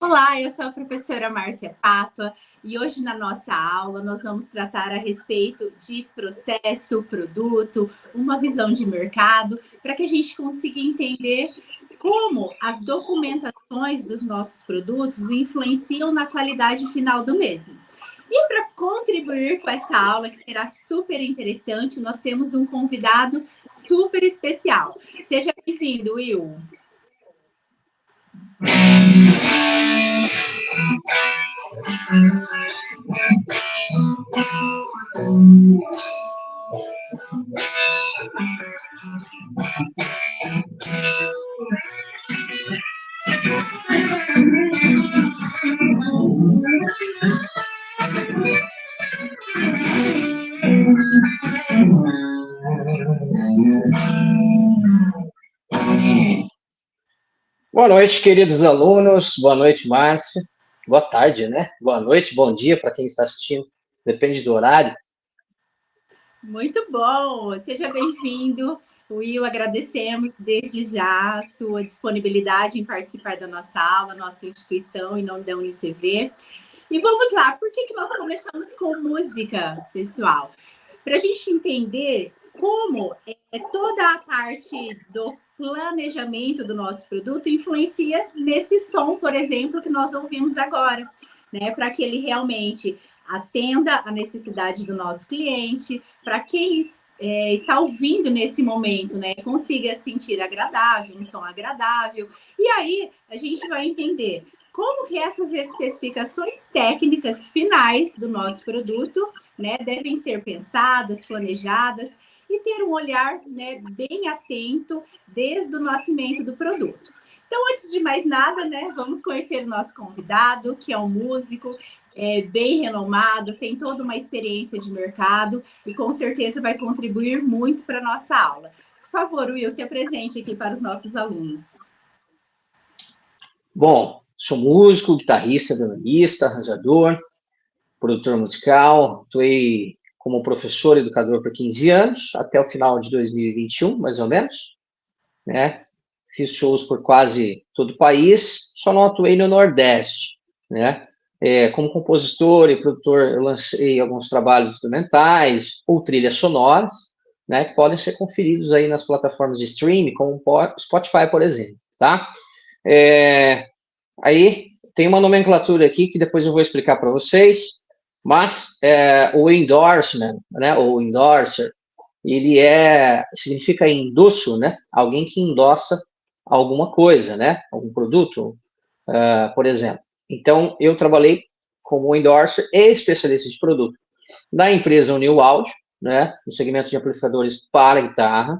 Olá, eu sou a professora Márcia Papa e hoje na nossa aula nós vamos tratar a respeito de processo, produto, uma visão de mercado, para que a gente consiga entender como as documentações dos nossos produtos influenciam na qualidade final do mesmo. E para contribuir com essa aula, que será super interessante, nós temos um convidado super especial. Seja bem-vindo, Will. Boa noite, queridos alunos. Boa noite, Márcia. Boa tarde, né? Boa noite, bom dia para quem está assistindo. Depende do horário. Muito bom! Seja bem-vindo, Will. Agradecemos desde já a sua disponibilidade em participar da nossa aula, nossa instituição, em nome da UniCV. E vamos lá, por que nós começamos com música, pessoal? Para a gente entender como toda a parte do planejamento do nosso produto influencia nesse som, por exemplo, que nós ouvimos agora, né? Para que ele realmente atenda a necessidade do nosso cliente, para quem está ouvindo nesse momento, né, consiga sentir agradável, um som agradável. E aí a gente vai entender como que essas especificações técnicas finais do nosso produto, né, devem ser pensadas, planejadas e ter um olhar, né, bem atento desde o nascimento do produto. Então, antes de mais nada, né, vamos conhecer o nosso convidado, que é um músico bem renomado, tem toda uma experiência de mercado e com certeza vai contribuir muito para a nossa aula. Por favor, Will, se apresente aqui para os nossos alunos. Bom, sou músico, guitarrista, violonista, arranjador, produtor musical. Atuei como professor e educador por 15 anos, até o final de 2021, mais ou menos, né? Fiz shows por quase todo o país, só não atuei no Nordeste, né? Como compositor e produtor, eu lancei alguns trabalhos instrumentais ou trilhas sonoras, né, que podem ser conferidos aí nas plataformas de streaming, como o Spotify, por exemplo, tá? Aí tem uma nomenclatura aqui que depois eu vou explicar para vocês, mas o endorsement, né, ou endorser, ele significa endosso, né? Alguém que endossa alguma coisa, né? Algum produto, por exemplo. Então, eu trabalhei como endorser e especialista de produto na empresa Unil Audio, né? No segmento de amplificadores para guitarra.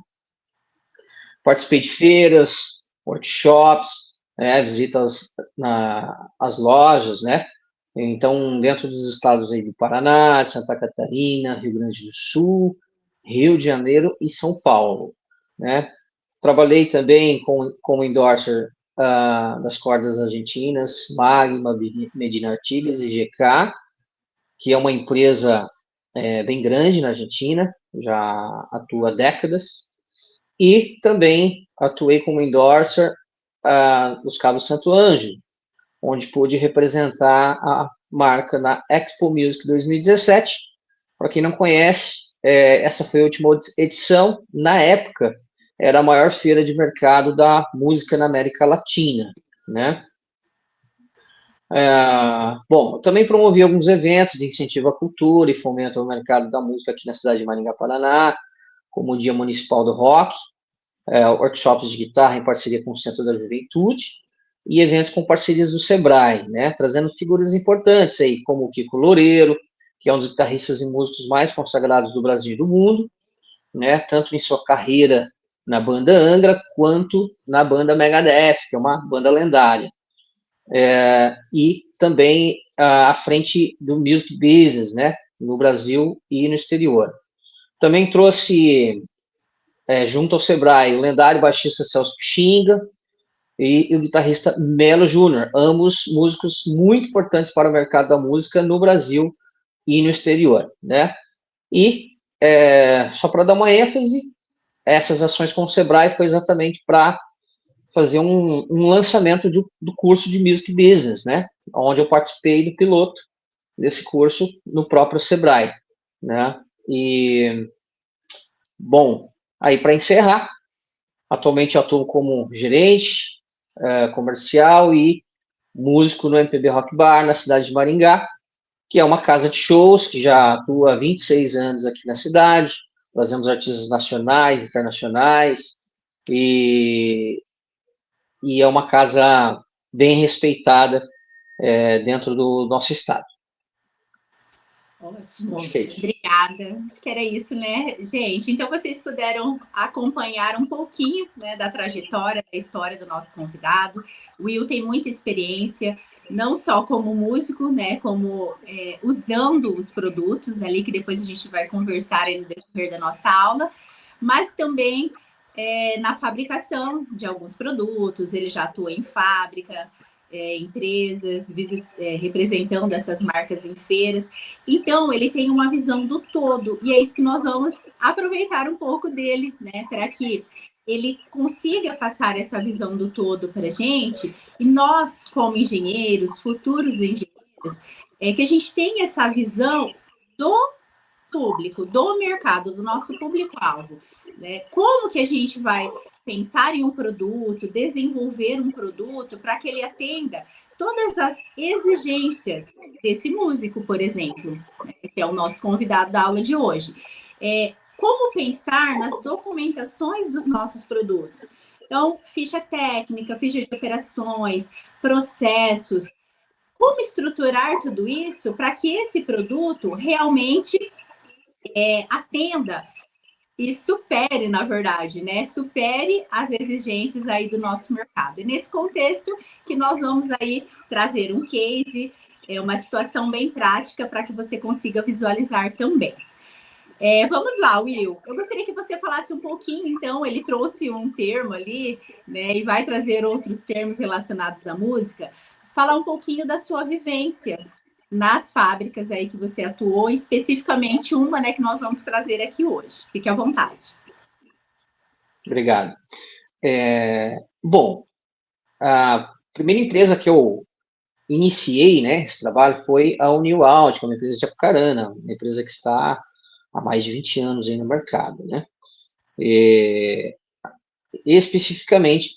Participei de feiras, workshops, visitas às lojas, né? Então, dentro dos estados aí do Paraná, de Santa Catarina, Rio Grande do Sul, Rio de Janeiro e São Paulo, né? Trabalhei também como endorser das cordas argentinas, Magma, Medina Artigas e GK, que é uma empresa bem grande na Argentina, já atua há décadas, e também atuei como endorser dos Cabos Santo Ângelo, onde pude representar a marca na Expo Music 2017. Para quem não conhece, essa foi a última edição. Na época, era a maior feira de mercado da música na América Latina, né? Bom, eu também promovi alguns eventos de incentivo à cultura e fomento ao mercado da música aqui na cidade de Maringá, Paraná, como o Dia Municipal do Rock, workshops de guitarra em parceria com o Centro da Juventude, e eventos com parcerias do Sebrae, né, trazendo figuras importantes aí, como o Kiko Loureiro, que é um dos guitarristas e músicos mais consagrados do Brasil e do mundo, né, tanto em sua carreira na banda Angra, quanto na banda Megadeth, que é uma banda lendária. E também à frente do music business, né, no Brasil e no exterior. Também trouxe, junto ao Sebrae, o lendário baixista Celso Pixinga, e o guitarrista Melo Júnior, ambos músicos muito importantes para o mercado da música no Brasil e no exterior, né? E, só para dar uma ênfase, essas ações com o Sebrae foi exatamente para fazer um lançamento do curso de Music Business, né? Onde eu participei do piloto desse curso no próprio Sebrae, né? E, bom, aí para encerrar, atualmente eu atuo como gerente comercial e músico no MPB Rock Bar, na cidade de Maringá, que é uma casa de shows que já atua há 26 anos aqui na cidade. Trazemos artistas nacionais, internacionais, e, e é uma casa bem respeitada dentro do nosso estado. Ótimo, Acho que é isso. obrigada. Acho que era isso, né, gente? Então, vocês puderam acompanhar um pouquinho, né, da trajetória, da história do nosso convidado. O Will tem muita experiência, não só como músico, né, como usando os produtos ali, que depois a gente vai conversar aí no decorrer da nossa aula, mas também na fabricação de alguns produtos. Ele já atua em fábrica, empresas, representando essas marcas em feiras. Então, ele tem uma visão do todo, e é isso que nós vamos aproveitar um pouco dele, né, para que ele consiga passar essa visão do todo para a gente, e nós, como engenheiros, futuros engenheiros, que a gente tenha essa visão do público, do mercado, do nosso público-alvo, né? Como que a gente vai pensar em um produto, desenvolver um produto para que ele atenda todas as exigências desse músico, por exemplo, né, que é o nosso convidado da aula de hoje. Como pensar nas documentações dos nossos produtos? Então, ficha técnica, ficha de operações, processos. Como estruturar tudo isso para que esse produto realmente atenda e supere, na verdade, né? Supere as exigências aí do nosso mercado. E nesse contexto que nós vamos aí trazer um case, uma situação bem prática para que você consiga visualizar também. Vamos lá, Will. Eu gostaria que você falasse um pouquinho, então, ele trouxe um termo ali, né? E vai trazer outros termos relacionados à música. Falar um pouquinho da sua vivência nas fábricas aí que você atuou, especificamente uma, né, que nós vamos trazer aqui hoje. Fique à vontade. Obrigado. Bom, a primeira empresa que eu iniciei, né, esse trabalho foi a Unil Audio, que é uma empresa de Apucarana, uma empresa que está há mais de 20 anos aí no mercado, né? Especificamente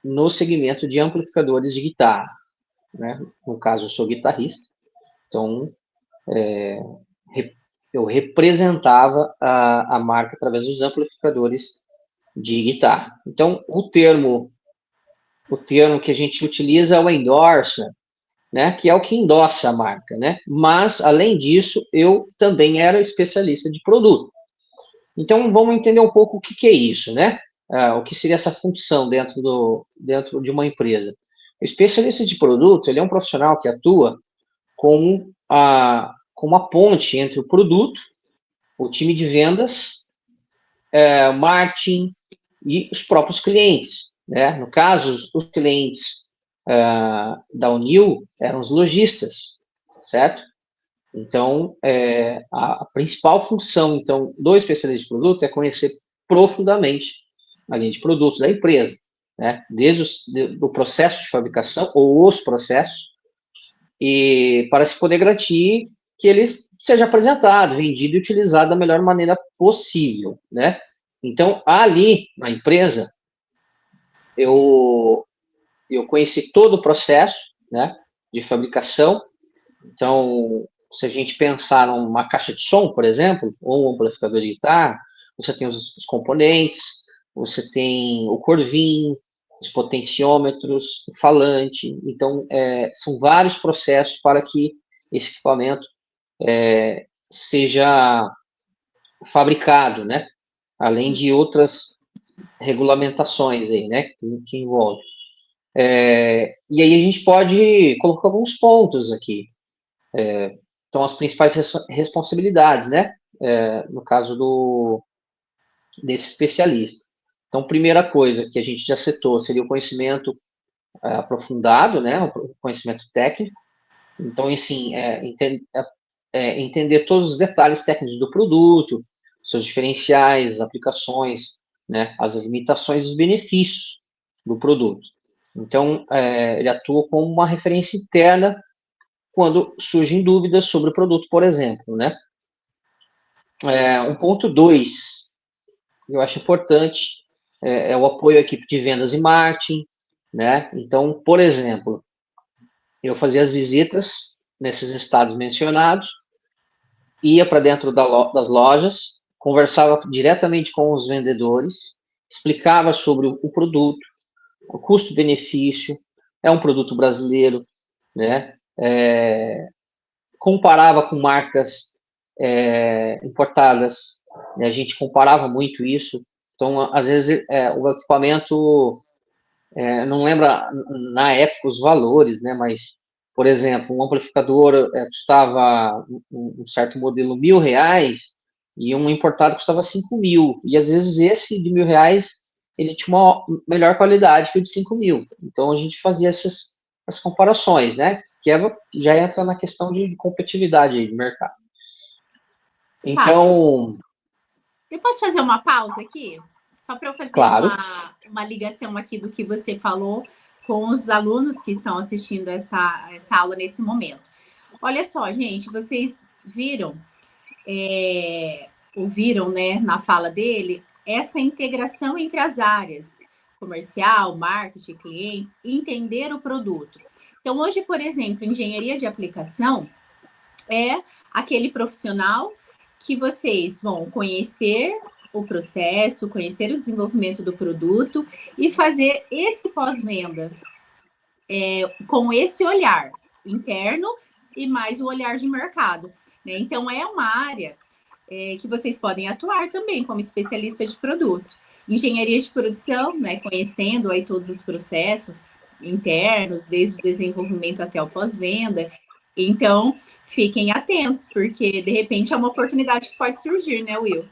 no segmento de amplificadores de guitarra, né? No caso, eu sou guitarrista, então eu representava a marca através dos amplificadores de guitarra. Então, o termo que a gente utiliza é o endorser, né, que é o que endossa a marca, né? Mas, além disso, eu também era especialista de produto. Então, vamos entender um pouco o que é isso, né? O que seria essa função dentro de uma empresa. O especialista de produto, ele é um profissional que atua como uma ponte entre o produto, o time de vendas, marketing e os próprios clientes, né? No caso, os clientes da Unil eram os lojistas, certo? Então, a principal função então do especialista de produto é conhecer profundamente a linha de produtos da empresa, né? Desde o processo de fabricação ou os processos, e para se poder garantir que ele seja apresentado, vendido e utilizado da melhor maneira possível, né? Então, ali na empresa, eu conheci todo o processo, né, de fabricação. Então, se a gente pensar numa caixa de som, por exemplo, ou um amplificador de guitarra, você tem os componentes, você tem o corvinho, os potenciômetros, o falante. Então, são vários processos para que esse equipamento seja fabricado, né? Além de outras regulamentações aí, né, que envolve. E aí a gente pode colocar alguns pontos aqui. Então, as principais responsabilidades, né? No caso desse especialista. Então, primeira coisa que a gente já citou seria o conhecimento aprofundado, né? O conhecimento técnico. Então, assim, entender todos os detalhes técnicos do produto, seus diferenciais, as aplicações, né? As limitações e os benefícios do produto. Então, ele atua como uma referência interna quando surgem dúvidas sobre o produto, por exemplo, né? Um ponto 2, eu acho importante, é o apoio à equipe de vendas e marketing, né? Então, por exemplo, eu fazia as visitas nesses estados mencionados, ia para dentro das lojas, conversava diretamente com os vendedores, explicava sobre o produto, o custo-benefício, é um produto brasileiro, né? Comparava com marcas importadas, né? A gente comparava muito isso. Então, às vezes, o equipamento, não lembro na época os valores, né? Mas, por exemplo, um amplificador custava um certo modelo R$ 1.000 e um importado custava 5.000. E às vezes esse de R$ 1.000 ele tinha uma melhor qualidade que o de 5.000. Então a gente fazia essas comparações, né? Que já entra na questão de competitividade aí de mercado. Fábio, Então, eu posso fazer uma pausa aqui? Só para eu fazer claro, uma ligação aqui do que você falou com os alunos que estão assistindo essa aula nesse momento. Olha só, gente, vocês viram, ouviram, né, na fala dele, essa integração entre as áreas, comercial, marketing, clientes, entender o produto. Então, hoje, por exemplo, engenharia de aplicação é aquele profissional que vocês vão conhecer o processo, conhecer o desenvolvimento do produto e fazer esse pós-venda com esse olhar interno e mais o olhar de mercado, né? Então, é uma área que vocês podem atuar também como especialista de produto. Engenharia de produção, né, conhecendo aí todos os processos internos, desde o desenvolvimento até o pós-venda. Então, fiquem atentos, porque de repente é uma oportunidade que pode surgir, né, Will?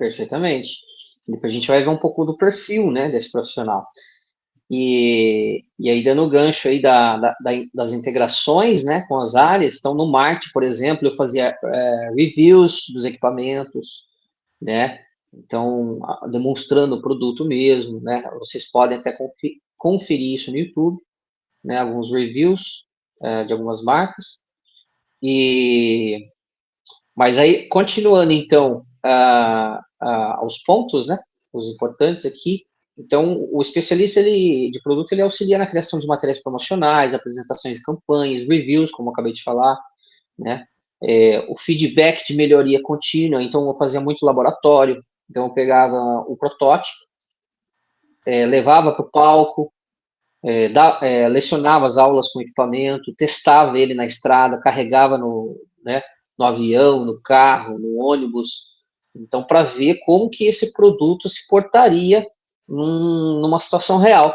perfeitamente. Depois a gente vai ver um pouco do perfil, né, desse profissional. E aí, dando o gancho aí das integrações, né, com as áreas, então no marketing, por exemplo, eu fazia reviews dos equipamentos, né, então demonstrando o produto mesmo, né, vocês podem até conferir isso no YouTube, né, alguns reviews de algumas marcas, mas aí, continuando então aos pontos, né, os importantes aqui, então, o especialista de produto, ele auxilia na criação de materiais promocionais, apresentações de campanhas, reviews, como eu acabei de falar, né? O feedback de melhoria contínua, então eu fazia muito laboratório, então eu pegava o protótipo, levava para o palco, lecionava as aulas com equipamento, testava ele na estrada, carregava né, no avião, no carro, no ônibus, então para ver como que esse produto se portaria numa situação real,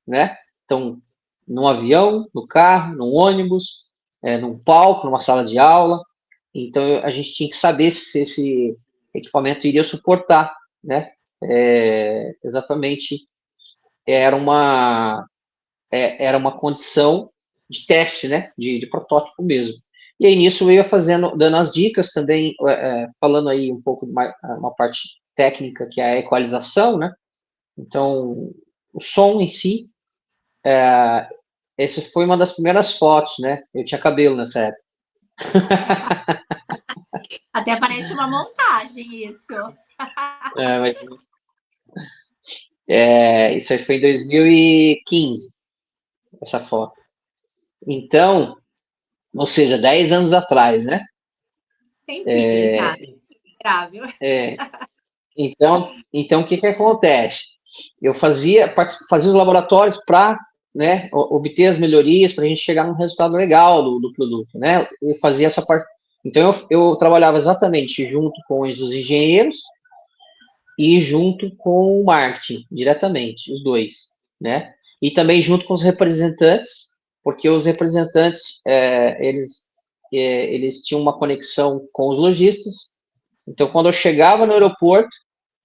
né? Então, num avião, no carro, num ônibus, num palco, numa sala de aula. Então, a gente tinha que saber se esse equipamento iria suportar, né? Exatamente, era uma, era uma condição de teste, né? De protótipo mesmo. E aí, nisso, eu ia fazendo, dando as dicas também, falando aí um pouco de uma parte técnica, que é a equalização, né? Então, o som em si, essa foi uma das primeiras fotos, né? Eu tinha cabelo nessa época. Até parece uma montagem isso. Mas, isso aí foi em 2015, essa foto. Então, ou seja, 10 anos atrás, né? Tempinho já, grave. Então o que acontece? Eu fazia os laboratórios para, né, obter as melhorias para a gente chegar num resultado legal do produto, né? E fazia essa parte. Então eu trabalhava exatamente junto com os engenheiros e junto com o marketing, diretamente, os dois, né? E também junto com os representantes, porque os representantes, eles tinham uma conexão com os lojistas. Então, quando eu chegava no aeroporto,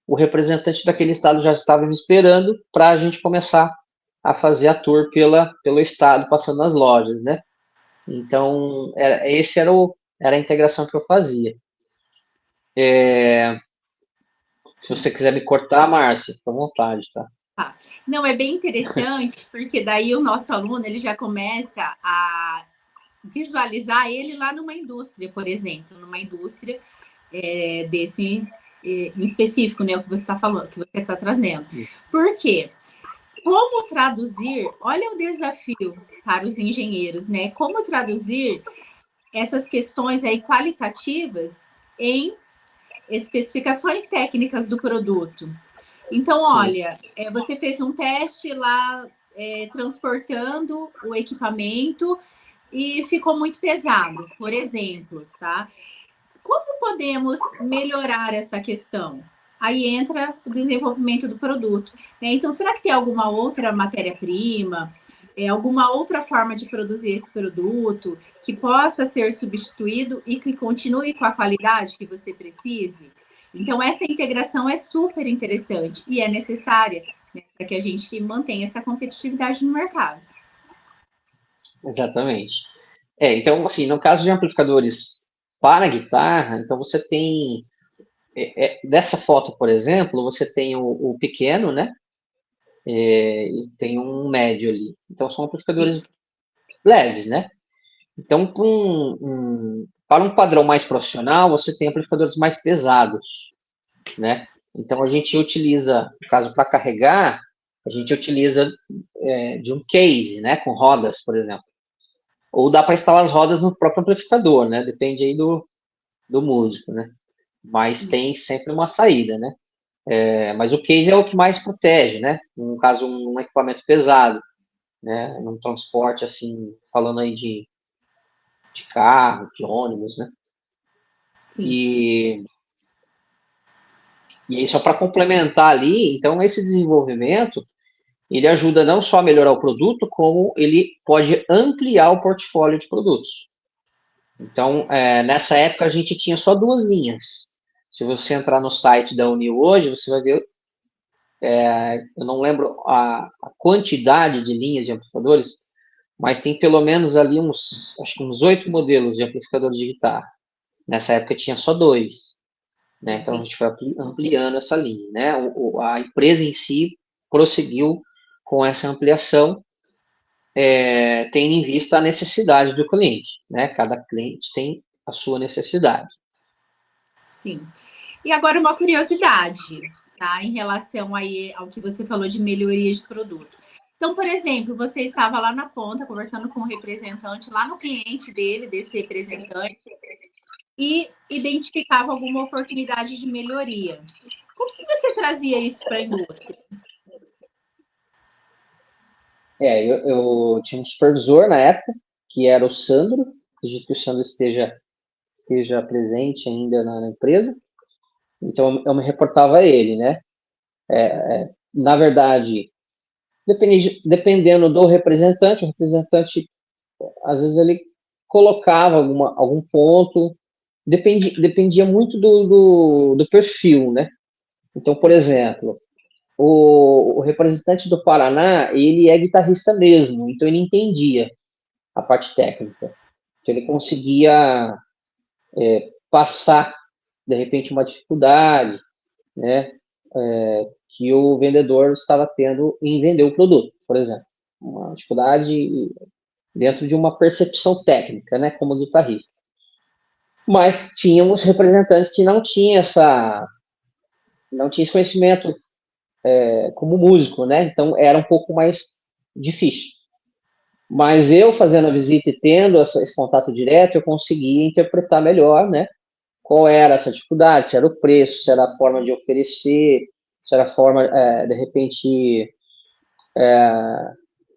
o representante daquele estado já estava me esperando para a gente começar a fazer a tour pelo estado, passando nas lojas, né? Então, era a integração que eu fazia. Se você quiser me cortar, Márcia, fica à vontade, tá? Tá. Não, é bem interessante, porque daí o nosso aluno ele já começa a visualizar ele lá numa indústria, por exemplo, numa indústria desse em específico, né, o que você está falando, que você está trazendo. Por quê? Como traduzir, olha o desafio para os engenheiros, né? Como traduzir essas questões aí qualitativas em especificações técnicas do produto. Então, olha, você fez um teste lá transportando o equipamento e ficou muito pesado, por exemplo, tá? Como podemos melhorar essa questão? Aí entra o desenvolvimento do produto. Né? Então, será que tem alguma outra matéria-prima, alguma outra forma de produzir esse produto que possa ser substituído e que continue com a qualidade que você precise? Então, essa integração é super interessante e é necessária, né, para que a gente mantenha essa competitividade no mercado. Exatamente. Então, assim, no caso de amplificadores para guitarra, então você tem, dessa foto, por exemplo, você tem o pequeno, né? E tem um médio ali. Então, são amplificadores Sim. leves, né? Então, para um padrão mais profissional, você tem amplificadores mais pesados, né? Então, a gente utiliza, no caso, para carregar, a gente utiliza de um case, né? Com rodas, por exemplo. Ou dá para instalar as rodas no próprio amplificador, né? Depende aí do músico, né? Mas tem sempre uma saída, né? Mas o case é o que mais protege, né? No caso, um equipamento pesado, né? Num transporte, assim, falando aí de carro, de ônibus, né? Sim. E aí, só para complementar ali, então, esse desenvolvimento, ele ajuda não só a melhorar o produto, como ele pode ampliar o portfólio de produtos. Então, nessa época, a gente tinha só 2 linhas. Se você entrar no site da Unil hoje, você vai ver, eu não lembro a quantidade de linhas de amplificadores, mas tem pelo menos ali acho que uns 8 modelos de amplificadores de guitarra. Nessa época tinha só 2. Né? Então, a gente foi ampliando essa linha. Né? A empresa em si prosseguiu com essa ampliação, tendo em vista a necessidade do cliente. Né? Cada cliente tem a sua necessidade. Sim. E agora uma curiosidade, tá? Em relação aí ao que você falou de melhoria de produto. Então, por exemplo, você estava lá na ponta conversando com o representante, lá no cliente dele, desse representante, e identificava alguma oportunidade de melhoria. Como que você trazia isso para a indústria? Eu tinha um supervisor na época, que era o Sandro, acredito que o Sandro esteja presente ainda na empresa, então eu me reportava a ele, né? Na verdade, dependendo do representante, o representante, às vezes, ele colocava algum ponto, dependia muito do perfil, né? Então, por exemplo, o representante do Paraná, ele é guitarrista mesmo, então ele entendia a parte técnica. Então, ele conseguia passar, de repente, uma dificuldade, né? Que o vendedor estava tendo em vender o produto, por exemplo. Uma dificuldade dentro de uma percepção técnica, né, como guitarrista. Mas tínhamos representantes que não tinham esse conhecimento como músico, né? Então era um pouco mais difícil. Mas eu fazendo a visita e tendo esse contato direto, eu conseguia interpretar melhor, né? Qual era essa dificuldade, se era o preço, se era a forma de oferecer, se era a forma, de repente,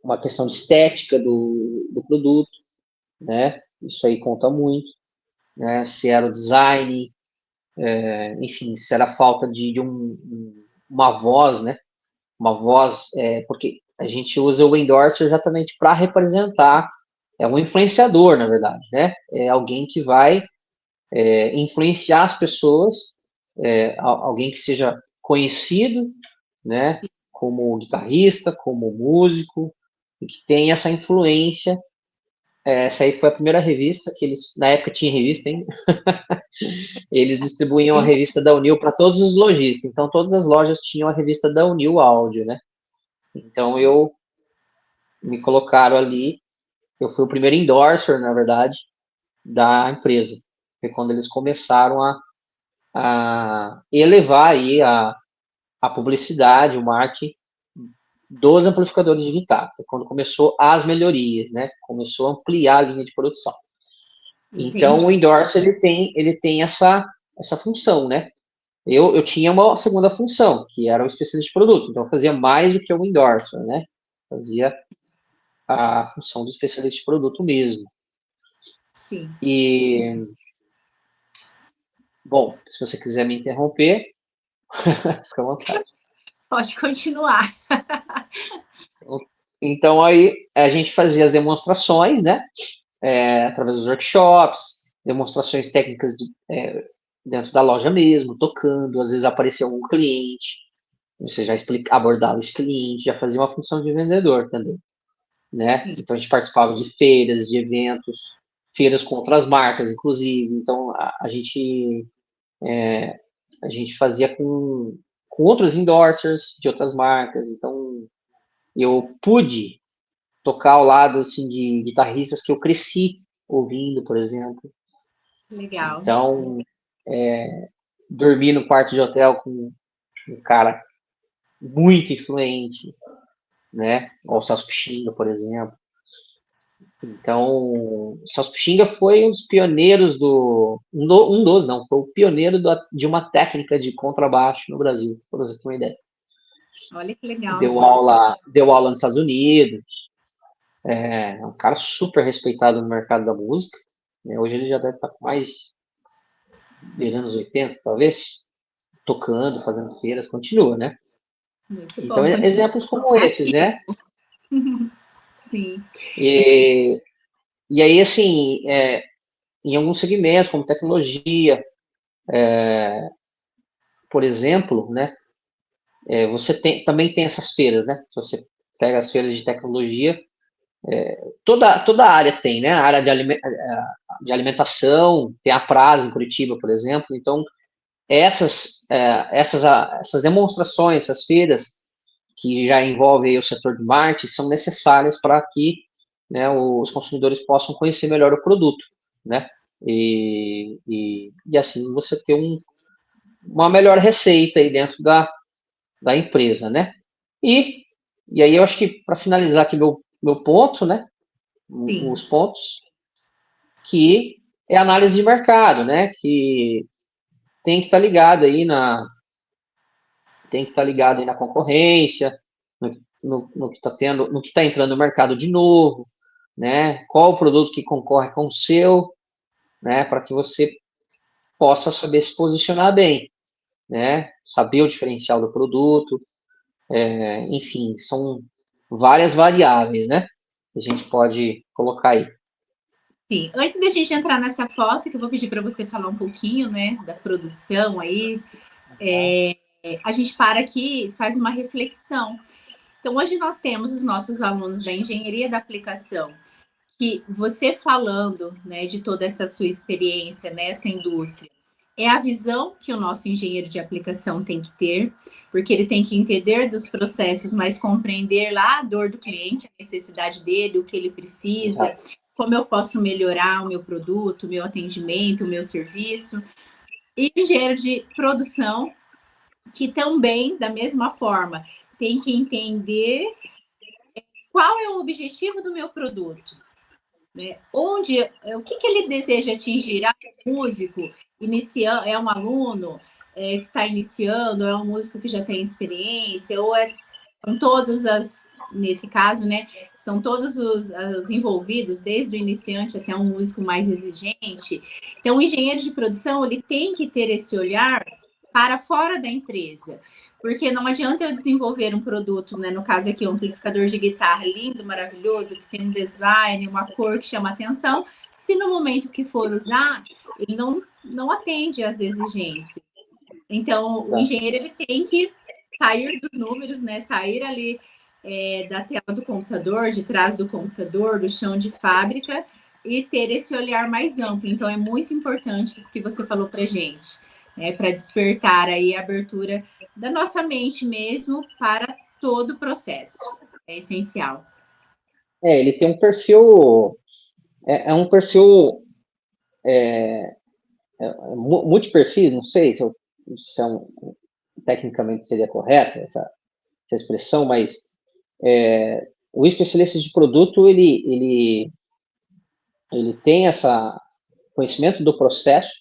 uma questão de estética do produto, né? Isso aí conta muito, né? Se era o design, enfim, se era a falta de uma voz, né? Uma voz, porque a gente usa o endorser exatamente para representar, é um influenciador, na verdade, né? É alguém que vai influenciar as pessoas, alguém que seja conhecido, né? Como guitarrista, como músico, e que tem essa influência. Essa aí foi a primeira revista que eles, na época tinha revista, hein? Eles distribuíam a revista da Unil para todos os lojistas. Então, todas as lojas tinham a revista da Unil Áudio, né? Então, me colocaram ali, eu fui o primeiro endorser, na verdade, da empresa. Foi quando eles começaram a elevar aí a publicidade, o marketing dos amplificadores de guitarra. Foi quando começou as melhorias, né? Começou a ampliar a linha de produção. Então, o Entendi. endorser, ele tem essa função, né? Eu tinha uma segunda função, que era o especialista de produto. Então, eu fazia mais do que o endorser, né? Fazia a função do especialista de produto mesmo. Sim. E, bom, se você quiser me interromper, fica à vontade. Pode continuar. Então, aí, a gente fazia as demonstrações, né? Através dos workshops, demonstrações técnicas dentro da loja mesmo, tocando, às vezes aparecia algum cliente, você já abordava esse cliente, já fazia uma função de vendedor também, né? Sim. Então a gente participava de feiras, de eventos, feiras com outras marcas, inclusive. Então a gente fazia com outros endorsers de outras marcas. Então eu pude tocar ao lado assim de guitarristas que eu cresci ouvindo, por exemplo. Legal. Então dormi no quarto de hotel com um cara muito influente, né? O Celso Pichinga, por exemplo. Então, o Celso Pichinga foi um dos pioneiros não, foi o pioneiro de uma técnica de contrabaixo no Brasil, para você ter uma ideia. Olha que legal. Deu aula nos Estados Unidos, é um cara super respeitado no mercado da música, né? Hoje ele já deve estar com mais beirando os 80, talvez, tocando, fazendo feiras, continua, né? Muito Então, bom. Continua exemplos como esses, ativo. né? Sim. E, e aí, assim, em alguns segmentos, como tecnologia, por exemplo, né? Você também tem essas feiras, né? Se você pega as feiras de tecnologia, toda a área tem, né? A área de alimentação, tem a Prasa em Curitiba, por exemplo. Então, essas demonstrações, essas feiras que já envolvem o setor de marketing, são necessárias para que, né, os consumidores possam conhecer melhor o produto, né? E assim você ter uma melhor receita aí dentro da empresa, né? E, e aí eu acho que para finalizar aqui meu ponto, né? Sim. Os pontos que é análise de mercado, né? Que tem que estar ligado aí na concorrência, no que está tendo, no que está entrando no mercado de novo, né? Qual o produto que concorre com o seu, né? Para que você possa saber se posicionar bem, né? Saber o diferencial do produto, enfim, são várias variáveis, né? Que a gente pode colocar aí. Sim. Antes da gente entrar nessa foto, que eu vou pedir para você falar um pouquinho, né, da produção aí, a gente para aqui e faz uma reflexão. Então, hoje nós temos os nossos alunos da engenharia da aplicação, que você falando, né, de toda essa sua experiência nessa indústria, é a visão que o nosso engenheiro de aplicação tem que ter, porque ele tem que entender dos processos, mas compreender lá a dor do cliente, a necessidade dele, o que ele precisa, Exato. como eu posso melhorar o meu produto, o meu atendimento, o meu serviço. E o engenheiro de produção, que também, da mesma forma, tem que entender qual é o objetivo do meu produto, né? O que ele deseja atingir? Um músico iniciando, é um aluno que está iniciando, é um músico que já tem experiência, ou são todas nesse caso, né? São todos os envolvidos, desde o iniciante até um músico mais exigente. Então, o engenheiro de produção ele tem que ter esse olhar para fora da empresa. Porque não adianta eu desenvolver um produto, né? No caso aqui, um amplificador de guitarra lindo, maravilhoso, que tem um design, uma cor que chama atenção, se no momento que for usar, ele não atende às exigências. Então, o Exato. engenheiro ele tem que sair dos números, né? Sair ali da tela do computador, de trás do computador, do chão de fábrica e ter esse olhar mais amplo. Então, é muito importante isso que você falou para gente, né? Para despertar aí a abertura da nossa mente mesmo para todo o processo. É essencial. Ele tem um perfil, um perfil multiperfis, não sei se tecnicamente seria correta essa expressão, mas o especialista de produto, ele tem essa conhecimento do processo,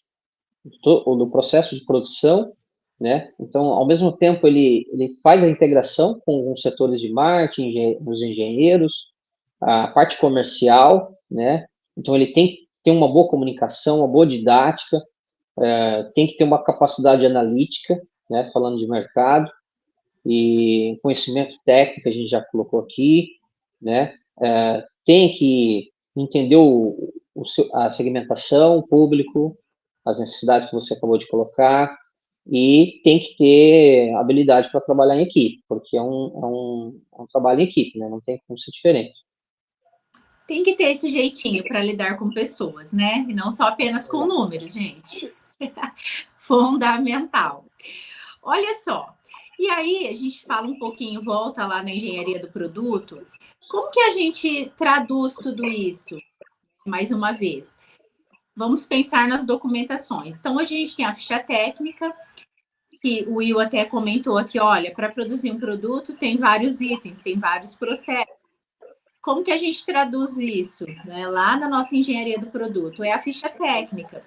do processo de produção, né? Então, ao mesmo tempo, ele faz a integração com os setores de marketing, os engenheiros, a parte comercial, né? Então, ele tem que ter uma boa comunicação, uma boa didática, tem que ter uma capacidade analítica, né? Falando de mercado, e conhecimento técnico, a gente já colocou aqui, né? Tem que entender a segmentação, o público, as necessidades que você acabou de colocar, e tem que ter habilidade para trabalhar em equipe, porque é um trabalho em equipe, né? Não tem como ser diferente. Tem que ter esse jeitinho para lidar com pessoas, né? E não só apenas com números, gente. Fundamental. Olha só. E aí, a gente fala um pouquinho, volta lá na engenharia do produto. Como que a gente traduz tudo isso? Mais uma vez, vamos pensar nas documentações. Então, hoje a gente tem a ficha técnica, que o Will até comentou aqui, olha, para produzir um produto tem vários itens, tem vários processos. Como que a gente traduz isso? Né? Lá na nossa engenharia do produto, é a ficha técnica.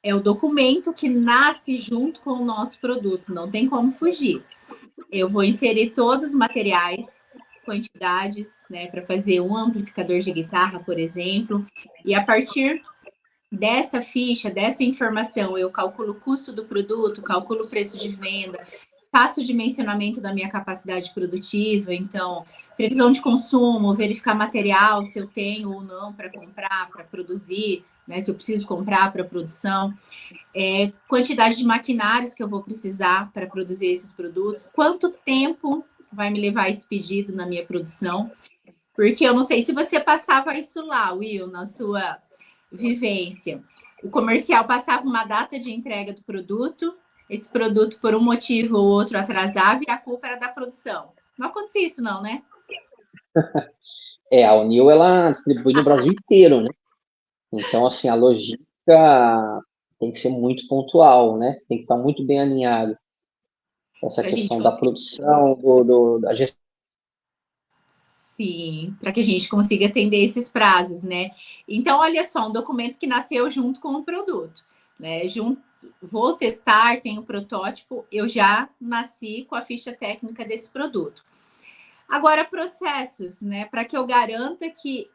É o documento que nasce junto com o nosso produto, não tem como fugir. Eu vou inserir todos os materiais, quantidades, né, para fazer um amplificador de guitarra, por exemplo, e a partir dessa ficha, dessa informação, eu calculo o custo do produto, calculo o preço de venda, faço o dimensionamento da minha capacidade produtiva, então, previsão de consumo, verificar material, se eu tenho ou não para comprar, para produzir, né, se eu preciso comprar para produção, quantidade de maquinários que eu vou precisar para produzir esses produtos, quanto tempo vai me levar esse pedido na minha produção, porque eu não sei se você passava isso lá, Will, na sua vivência. O comercial passava uma data de entrega do produto, esse produto, por um motivo ou outro, atrasava e a culpa era da produção. Não acontecia isso, não, né? A Unil, ela distribui no Brasil inteiro, né? Então, assim, a logística tem que ser muito pontual, né? Tem que estar muito bem alinhado. Essa questão da produção, da gestão. Sim, para que a gente consiga atender esses prazos, né? Então, olha só, um documento que nasceu junto com o produto, né? Vou testar, tenho o protótipo, eu já nasci com a ficha técnica desse produto. Agora, processos, né? Para que eu garanta que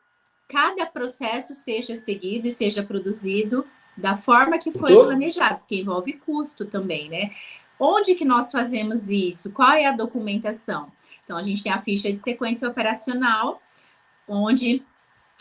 cada processo seja seguido e seja produzido da forma que foi planejado, porque envolve custo também, né? Onde que nós fazemos isso? Qual é a documentação? Então, a gente tem a ficha de sequência operacional, onde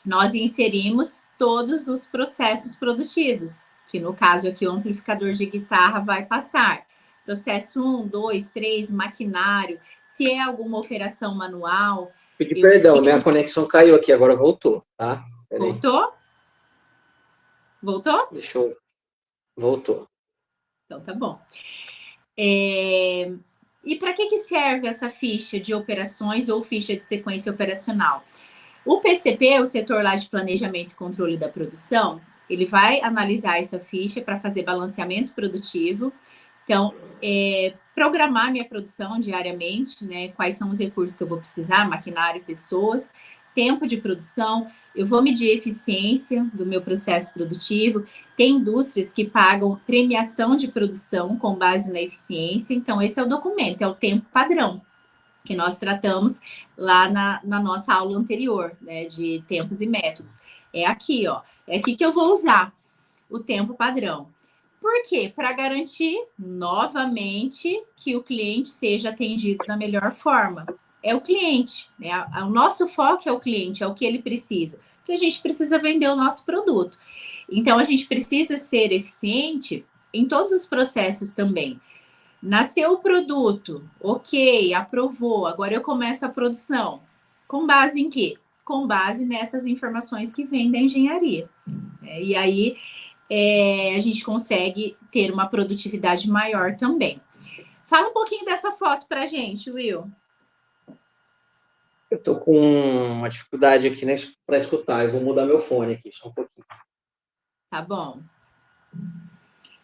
nós inserimos todos os processos produtivos, que no caso aqui o amplificador de guitarra vai passar. Processo 1, 2, 3, maquinário, se é alguma operação manual. Pedi perdão, minha conexão caiu aqui, agora voltou, tá? Peraí. Voltou? Voltou? Deixa eu... Voltou. Então tá bom. E para que serve essa ficha de operações ou ficha de sequência operacional? O PCP, o setor lá de planejamento e controle da produção, ele vai analisar essa ficha para fazer balanceamento produtivo. Então, programar minha produção diariamente, né? Quais são os recursos que eu vou precisar, maquinário, pessoas, tempo de produção, eu vou medir a eficiência do meu processo produtivo. Tem indústrias que pagam premiação de produção com base na eficiência. Então, esse é o documento, é o tempo padrão que nós tratamos lá na nossa aula anterior, né, de tempos e métodos. É aqui, ó. É aqui que eu vou usar o tempo padrão. Por quê? Para garantir, novamente, que o cliente seja atendido da melhor forma. É o cliente, né? O nosso foco é o cliente, é o que ele precisa. Porque a gente precisa vender o nosso produto. Então, a gente precisa ser eficiente em todos os processos também. Nasceu o produto, ok, aprovou, agora eu começo a produção. Com base em quê? Com base nessas informações que vêm da engenharia. E aí a gente consegue ter uma produtividade maior também. Fala um pouquinho dessa foto para a gente, Will. Eu estou com uma dificuldade aqui para escutar. Eu vou mudar meu fone aqui, só um pouquinho. Tá bom.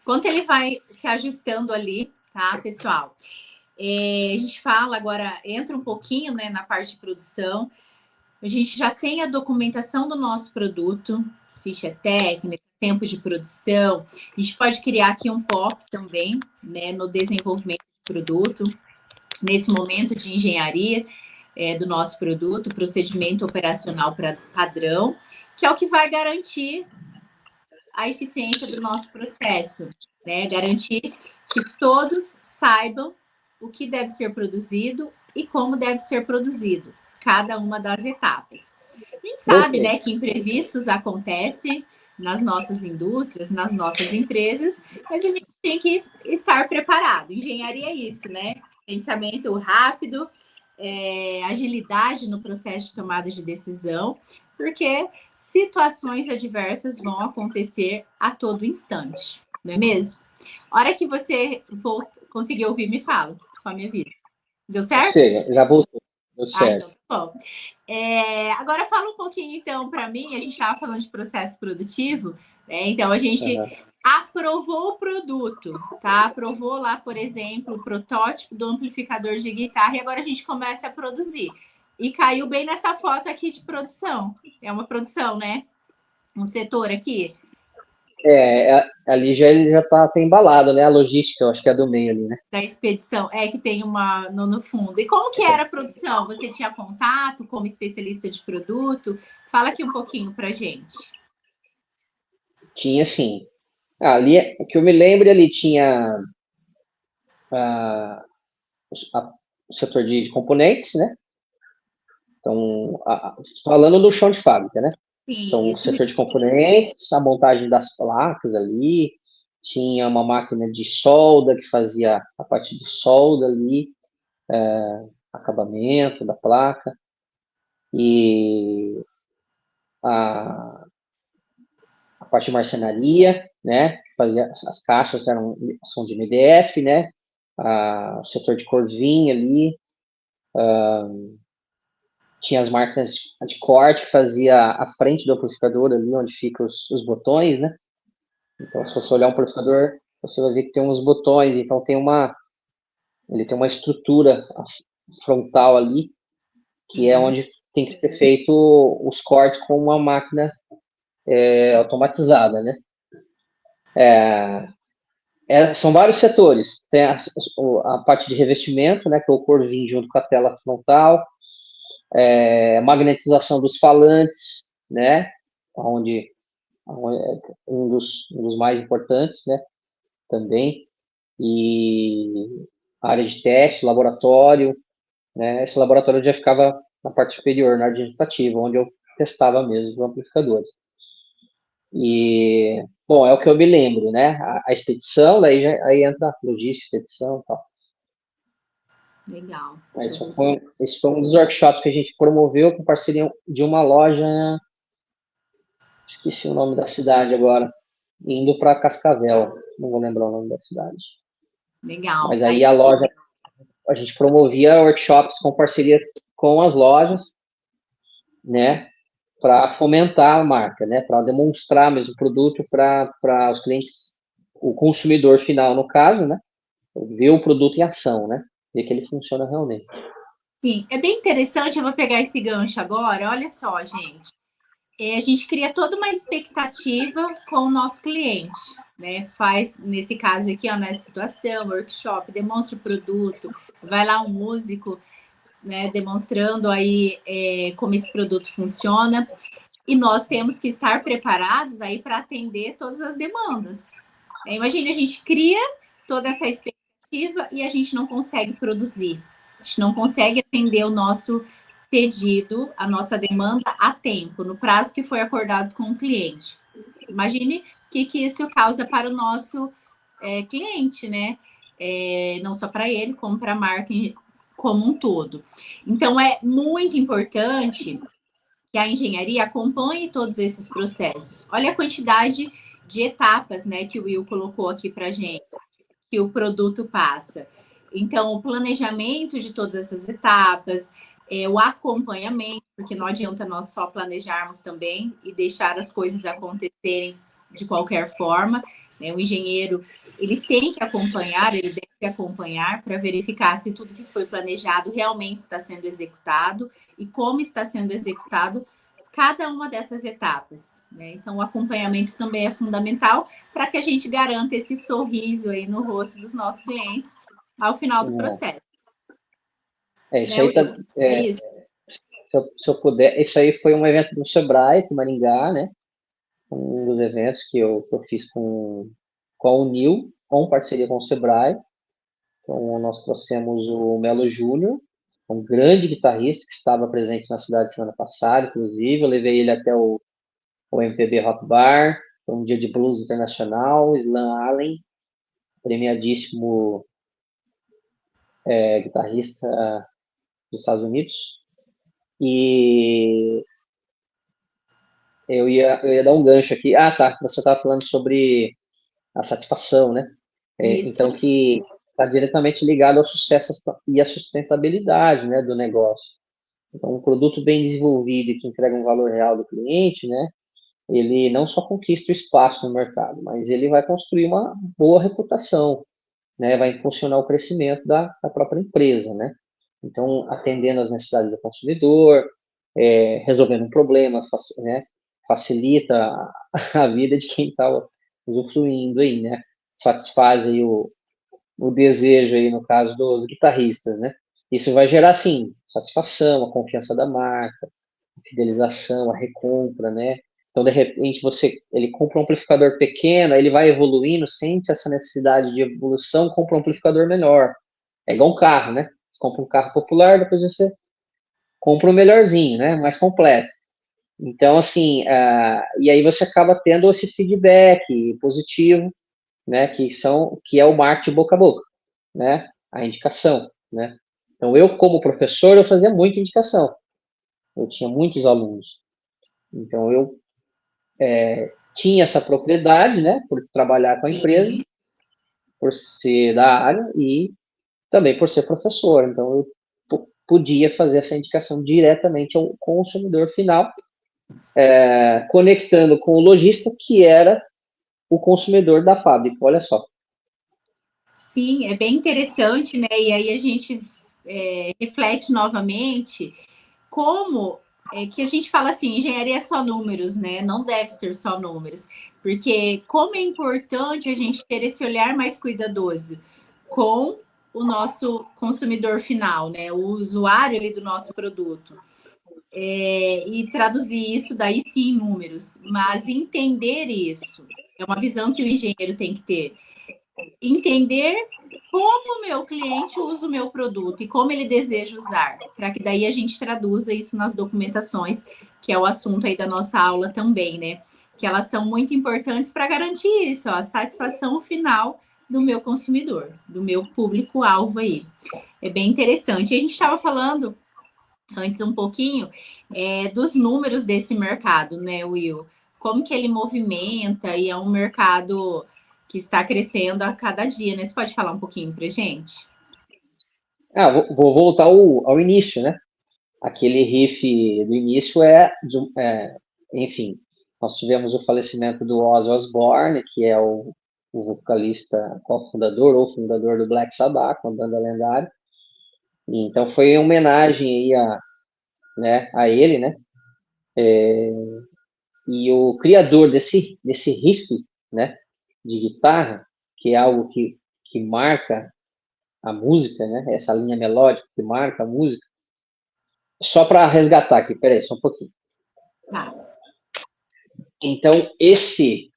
Enquanto ele vai se ajustando ali, tá, pessoal? A gente fala agora, entra um pouquinho, né, na parte de produção. A gente já tem a documentação do nosso produto, ficha técnica, tempo de produção. A gente pode criar aqui um POP também, né, no desenvolvimento do produto, nesse momento de engenharia do nosso produto, procedimento operacional padrão, que é o que vai garantir a eficiência do nosso processo, né? Garantir que todos saibam o que deve ser produzido e como deve ser produzido, cada uma das etapas. A gente sabe, né, que imprevistos acontecem nas nossas indústrias, nas nossas empresas, mas a gente tem que estar preparado. Engenharia é isso, né? Pensamento rápido, agilidade no processo de tomada de decisão, porque situações adversas vão acontecer a todo instante, não é mesmo? A hora que você conseguir ouvir, me fala, só me avisa. Deu certo? Já voltou. Deu certo. Então, tá bom. Agora fala um pouquinho, então, para mim, a gente estava falando de processo produtivo, né? Então a gente aprovou o produto, tá? Aprovou lá, por exemplo, o protótipo do amplificador de guitarra e agora a gente começa a produzir. E caiu bem nessa foto aqui de produção. É uma produção, né? Um setor aqui. Ali já tá embalado, né? A logística, eu acho que é do meio ali, né? Da expedição, que tem uma no fundo. E como que era a produção? Você tinha contato como especialista de produto? Fala aqui um pouquinho pra gente. Tinha, sim. Ali, que eu me lembro, ali tinha o setor de componentes, né? Então, falando do chão de fábrica, né? Sim, então, o setor de componentes, a montagem das placas ali, tinha uma máquina de solda que fazia a parte de solda ali, acabamento da placa, e a parte de marcenaria, né? Fazia, as caixas são de MDF, né? O setor de corvinha ali, tinha as máquinas de corte que fazia a frente do amplificador ali, onde ficam os botões, né? Então, se você olhar um amplificador, você vai ver que tem uns botões, então ele tem uma estrutura frontal ali, que é onde tem que ser feito os cortes com uma máquina automatizada, né? São vários setores. Tem a parte de revestimento, né, que é o corvinho junto com a tela frontal, magnetização dos falantes, né, onde é um dos mais importantes, né, também, e a área de teste, laboratório, né, esse laboratório já ficava na parte superior, na administrativa, onde eu testava mesmo os amplificadores. E, bom, é o que eu me lembro, né, a expedição, aí entra a logística, expedição e tal. Legal. Esse foi um dos workshops que a gente promoveu com parceria de uma loja, esqueci o nome da cidade agora, indo para Cascavel, não vou lembrar o nome da cidade. Legal. Mas aí a gente promovia workshops com parceria com as lojas, né, para fomentar a marca, né, para demonstrar mesmo o produto para os clientes, o consumidor final, no caso, né, ver o produto em ação, né, ver que ele funciona realmente. Sim, é bem interessante, eu vou pegar esse gancho agora, olha só, gente. A gente cria toda uma expectativa com o nosso cliente, né? Faz, nesse caso aqui, ó, nessa situação, workshop, demonstra o produto, vai lá um músico, né, demonstrando aí como esse produto funciona, e nós temos que estar preparados aí para atender todas as demandas. Imagine, a gente cria toda essa expectativa e a gente não consegue produzir, a gente não consegue atender o nosso pedido, a nossa demanda a tempo, no prazo que foi acordado com o cliente. Imagine o que isso causa para o nosso cliente, né? Não só para ele, como para a marca como um todo. Então, é muito importante que a engenharia acompanhe todos esses processos. Olha a quantidade de etapas, né, que o Will colocou aqui para a gente, que o produto passa. Então, o planejamento de todas essas etapas, o acompanhamento, porque não adianta nós só planejarmos também e deixar as coisas acontecerem de qualquer forma, né? O engenheiro, ele tem que acompanhar, ele deve acompanhar para verificar se tudo que foi planejado realmente está sendo executado e como está sendo executado cada uma dessas etapas, né? Então, o acompanhamento também é fundamental para que a gente garanta esse sorriso aí no rosto dos nossos clientes ao final do processo. Isso aí tá, é isso. se eu puder, isso aí foi um evento do Sebrae, aqui em Maringá, né? Um dos eventos que eu fiz com a Unil, com parceria com o Sebrae. Então, nós trouxemos o Melo Júnior, um grande guitarrista que estava presente na cidade semana passada, inclusive. Eu levei ele até o MPB Rock Bar, foi um dia de blues internacional. Slam Allen, premiadíssimo guitarrista dos Estados Unidos. E eu ia dar um gancho aqui. Ah, tá. Você estava falando sobre a satisfação, né? Então, que está diretamente ligado ao sucesso e à sustentabilidade, né, do negócio. Então, um produto bem desenvolvido e que entrega um valor real do cliente, né, ele não só conquista o espaço no mercado, mas ele vai construir uma boa reputação, né, vai impulsionar o crescimento da própria empresa, né. Então, atendendo às necessidades do consumidor, resolvendo um problema, né, facilita a vida de quem está usufruindo aí, né, satisfaz aí o desejo aí, no caso dos guitarristas, né? Isso vai gerar, sim, satisfação, a confiança da marca, a fidelização, a recompra, né? Então, de repente, ele compra um amplificador pequeno, ele vai evoluindo, sente essa necessidade de evolução, compra um amplificador menor. É igual um carro, né? Você compra um carro popular, depois você compra um melhorzinho, né? Mais completo. Então, assim, e aí você acaba tendo esse feedback positivo, né, que é o marketing boca a boca, né, a indicação, né. Então, eu, como professor, eu fazia muita indicação. Eu tinha muitos alunos. Então, eu tinha essa propriedade, né, por trabalhar com a empresa, por ser da área e também por ser professor. Então, eu podia fazer essa indicação diretamente ao consumidor final, conectando com o lojista, que era o consumidor da fábrica. Olha só. Sim, é bem interessante, né? E aí a gente reflete novamente como que a gente fala assim, engenharia é só números, né? Não deve ser só números, porque como é importante a gente ter esse olhar mais cuidadoso com o nosso consumidor final, né? O usuário ali do nosso produto. E traduzir isso daí sim em números, mas entender isso é uma visão que o engenheiro tem que ter. Entender como o meu cliente usa o meu produto e como ele deseja usar, para que daí a gente traduza isso nas documentações, que é o assunto aí da nossa aula também, né? Que elas são muito importantes para garantir isso, ó, a satisfação final do meu consumidor, do meu público-alvo aí. É bem interessante. E a gente estava falando antes um pouquinho dos números desse mercado, né, Will? Como que ele movimenta e é um mercado que está crescendo a cada dia, né? Você pode falar um pouquinho para gente? Vou voltar ao início, né? Aquele riff do início enfim, nós tivemos o falecimento do Ozzy Osbourne, que é o vocalista, cofundador ou fundador do Black Sabbath, uma banda lendária. Então foi em homenagem aí a ele, né? E o criador desse riff, né, de guitarra, que é algo que marca a música, né? Essa linha melódica que marca a música. Só para resgatar aqui, peraí, só um pouquinho. Tá. Então, esse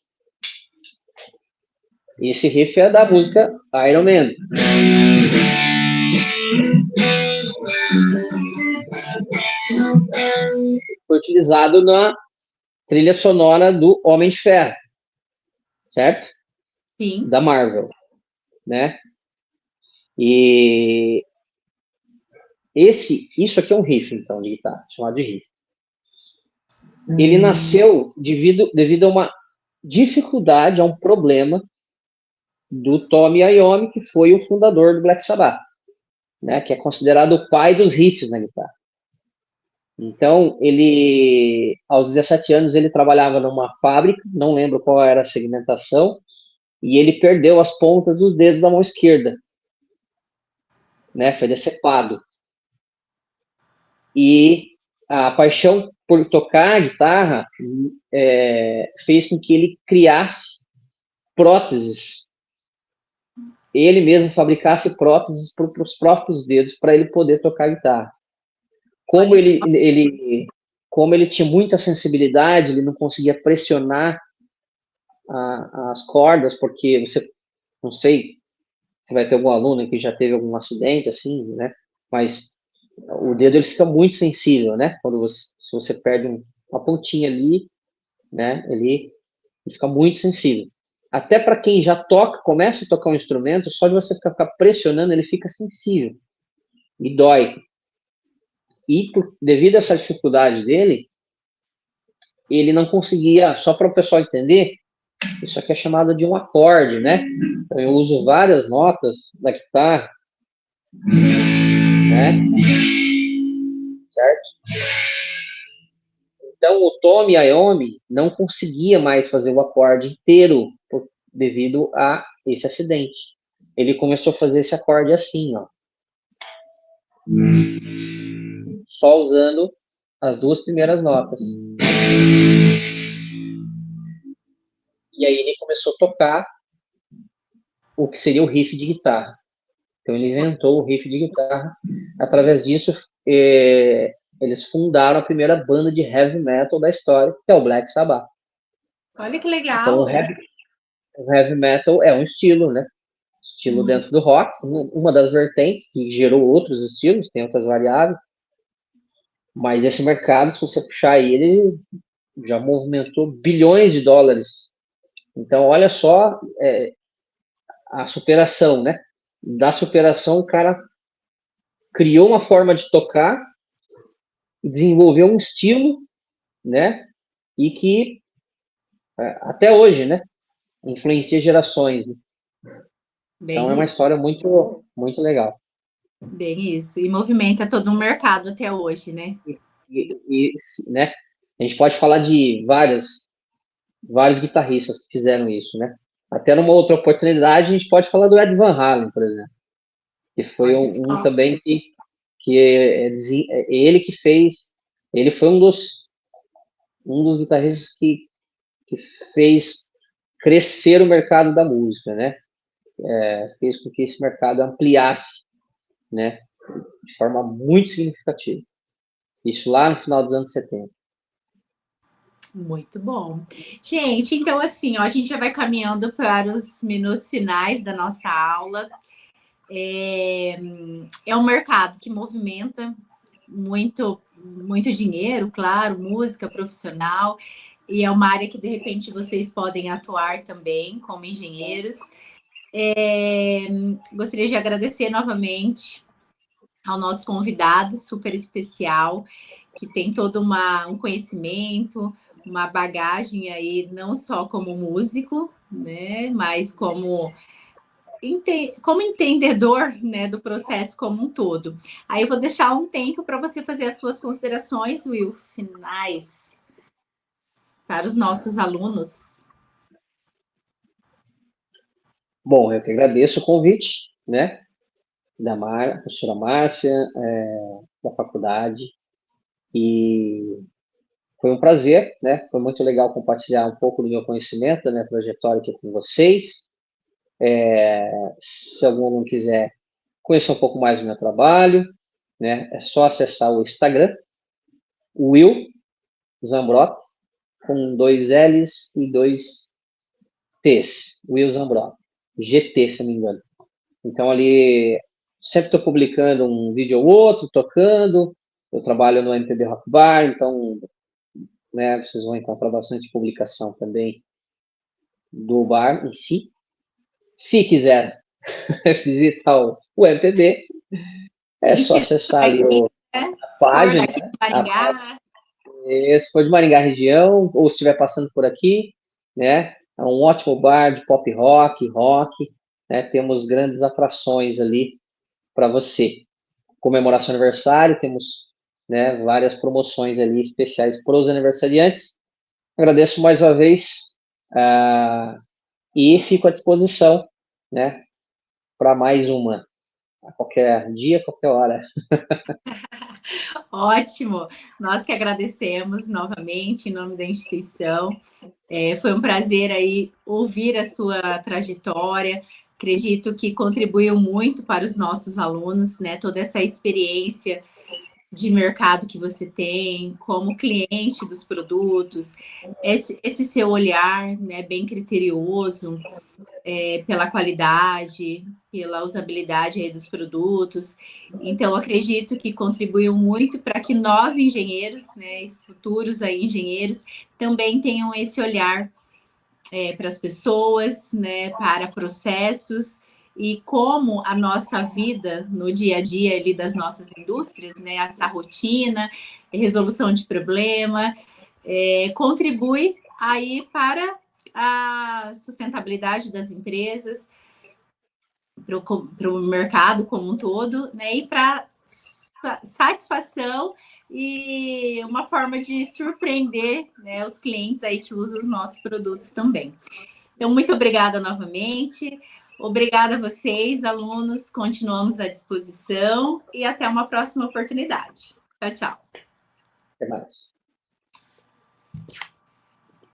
riff é da música Iron Man. Foi utilizado na trilha sonora do Homem de Ferro, certo? Sim. Da Marvel, né? E isso aqui é um riff, então, de guitarra, chamado de riff. Ele nasceu devido a uma dificuldade, a um problema do Tommy Iommi, que foi o fundador do Black Sabbath, né? Que é considerado o pai dos riffs na guitarra. Então, ele, aos 17 anos, ele trabalhava numa fábrica, não lembro qual era a segmentação, e ele perdeu as pontas dos dedos da mão esquerda, né? Foi decepado. E a paixão por tocar guitarra fez com que ele criasse próteses. Ele mesmo fabricasse próteses para os próprios dedos para ele poder tocar guitarra. Como ele tinha muita sensibilidade, ele não conseguia pressionar as cordas, porque você, não sei se vai ter algum aluno que já teve algum acidente assim, né? Mas o dedo ele fica muito sensível, né? Se você perde uma pontinha ali, né? Ele fica muito sensível. Até para quem já toca, começa a tocar um instrumento, só de você ficar pressionando, ele fica sensível e dói. E devido a essa dificuldade dele, ele não conseguia, só para o pessoal entender, isso aqui é chamado de um acorde, né? Então eu uso várias notas da guitarra, né? Certo? Então o Tommy Iommi não conseguia mais fazer o acorde inteiro devido a esse acidente. Ele começou a fazer esse acorde assim, ó. Só usando as duas primeiras notas. E aí ele começou a tocar o que seria o riff de guitarra. Então ele inventou o riff de guitarra. Através disso, eles fundaram a primeira banda de heavy metal da história, que é o Black Sabbath. Olha que legal. Então o heavy metal é um estilo, né? Estilo dentro do rock, uma das vertentes que gerou outros estilos, tem outras variáveis. Mas esse mercado, se você puxar ele já movimentou bilhões de dólares. Então, olha só a superação, né? Da superação, o cara criou uma forma de tocar, desenvolveu um estilo, né? E que até hoje, né? Influencia gerações. Né? Então, é uma história muito, muito legal. Bem isso. E movimenta todo um mercado até hoje, né? Né? A gente pode falar de vários guitarristas que fizeram isso, né? Até numa outra oportunidade, a gente pode falar do Ed Van Halen, por exemplo. Que foi um também que ele que fez, ele foi um dos guitarristas que fez crescer o mercado da música, né? Fez com que esse mercado ampliasse, né? De forma muito significativa. Isso lá no final dos anos 70. Muito bom. Gente, então assim, ó, a gente já vai caminhando para os minutos finais da nossa aula. É um mercado que movimenta muito, muito dinheiro, claro, música profissional, e é uma área que de repente vocês podem atuar também como engenheiros. Gostaria de agradecer novamente ao nosso convidado super especial, que tem todo um conhecimento, uma bagagem aí, não só como músico, né, mas como entendedor, né, do processo como um todo. Aí eu vou deixar um tempo para você fazer as suas considerações, Will, finais para os nossos alunos. Bom, eu que agradeço o convite, né, da professora Márcia, da faculdade, e foi um prazer, né, foi muito legal compartilhar um pouco do meu conhecimento, da minha trajetória aqui com vocês. Se algum aluno quiser conhecer um pouco mais do meu trabalho, né, é só acessar o Instagram, Will Zambrot, com 2 L's e 2 T's, Will Zambrot, GT, se não me engano. Então, ali, sempre estou publicando um vídeo ou outro, tocando, eu trabalho no MPB Rock Bar, então, né, vocês vão encontrar bastante publicação também do bar em si. Se quiser visitar o MPB, é só acessar ali a página, né? Se for de Maringá região, ou se estiver passando por aqui, né? É um ótimo bar de pop rock, né? Temos grandes atrações ali para você. Comemoração aniversário, temos né, várias promoções ali especiais para os aniversariantes. Agradeço mais uma vez e fico à disposição, né, para mais uma, a qualquer dia, a qualquer hora. Ótimo! Nós que agradecemos novamente em nome da instituição. Foi um prazer aí ouvir a sua trajetória. Acredito que contribuiu muito para os nossos alunos, né? Toda essa experiência de mercado que você tem, como cliente dos produtos, esse seu olhar, né, bem criterioso, pela qualidade, pela usabilidade aí dos produtos. Então, acredito que contribuiu muito para que nós, engenheiros, né, futuros aí, engenheiros, também tenham esse olhar para as pessoas, né, para processos e como a nossa vida no dia a dia ali das nossas indústrias, né, essa rotina, resolução de problema, contribui aí para a sustentabilidade das empresas, para o mercado como um todo, né, e para satisfação e uma forma de surpreender, né, os clientes aí que usam os nossos produtos também. Então, muito obrigada novamente. Obrigada a vocês, alunos. Continuamos à disposição e até uma próxima oportunidade. Tchau, tchau. Até mais.